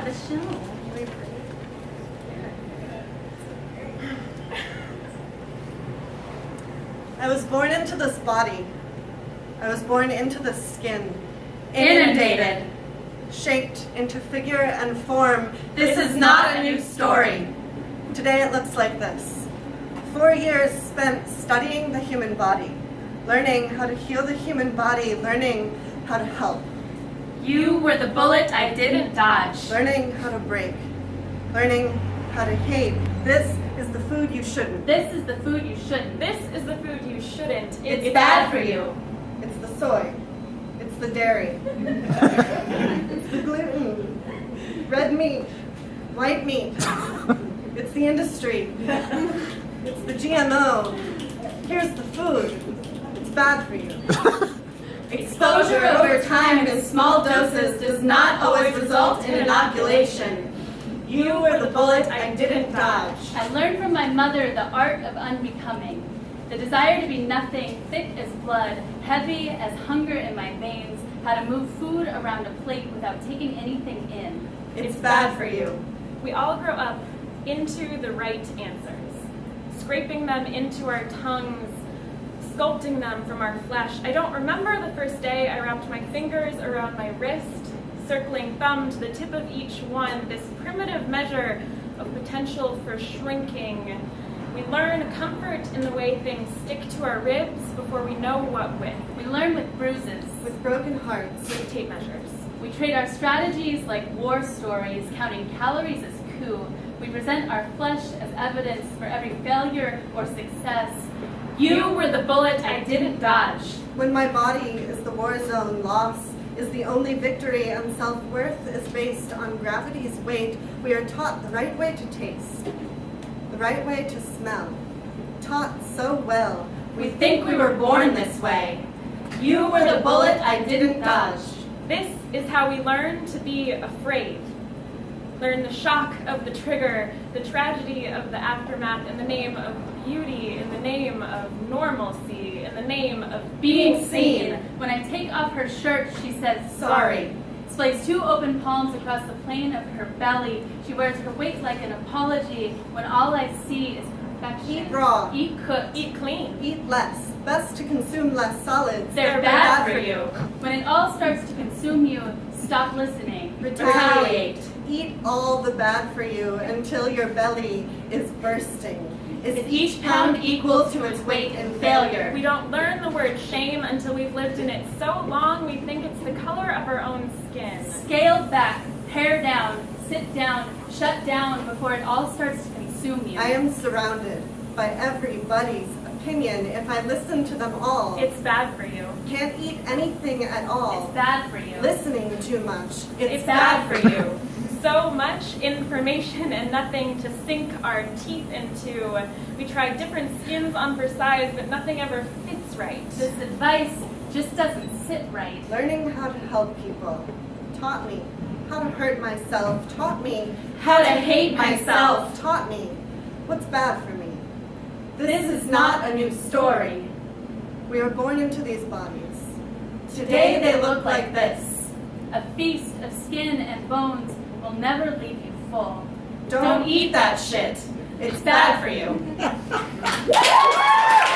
of the show. I was born into this body. I was born into this skin. Inundated. Shaped into figure and form. This is not a new story. Today it looks like this. 4 years spent studying the human body, learning how to heal the human body, learning how to help. You were the bullet I didn't dodge. Learning how to break, learning how to hate. This is the food you shouldn't. This is the food you shouldn't. This is the food you shouldn't. It's bad for you. It's the soy. It's the dairy. It's the gluten. Red meat. White meat. It's the industry. It's the GMO. Here's the food. It's bad for you. Exposure over time in small doses does not always result in inoculation. You were the bullet I didn't dodge. I learned from my mother the art of unbecoming. The desire to be nothing, thick as blood, heavy as hunger in my veins, how to move food around a plate without taking anything in. It's bad for you. We all grow up into the right answers, scraping them into our tongues, sculpting them from our flesh. I don't remember the first day I wrapped my fingers around my wrist, circling thumb to the tip of each one, this primitive measure of potential for shrinking. We learn comfort in the way things stick to our ribs before we know what with. We learn with bruises, With broken hearts. With tape measures. we trade our strategies like war stories, counting calories as coup. We present our flesh as evidence for every failure or success. You were the bullet I didn't dodge. When my body is the war zone, loss is the only victory, and self-worth is based on gravity's weight, we are taught the right way to taste, the right way to smell, taught so well. We think we were born this way. You were the bullet I didn't dodge. This is how we learn to be afraid. Learn the shock of the trigger, the tragedy of the aftermath in the name of beauty, in the name of normalcy, in the name of Being seen. When I take off her shirt, she says sorry. Displays two open palms across the plane of her belly. She wears her weight like an apology when all I see is perfection. Eat raw. Eat cooked. eat clean. Eat less. Best to consume less solids. They're bad for you. When it all starts to consume you, stop listening. Retaliate. Eat all the bad for you until your belly is bursting. Is each pound equal to its weight in failure? We don't learn the word shame until we've lived in it so long we think it's the color of our own skin. Scale back, pare down, sit down, shut down before it all starts to consume you. I am surrounded by everybody's opinion if I listen to them all. It's bad for you. Can't eat anything at all. It's bad for you. Listening too much. It's bad for you. So much information and nothing to sink our teeth into. We try different skins on for size, but nothing ever fits right. This advice just doesn't sit right. Learning how to help people taught me how to hurt myself, taught me How to hate myself. taught me what's bad for me. This is not a new story. We are born into these bodies. Today they look like this. A feast of skin and bones will never leave you full. Don't eat that shit. It's bad for you.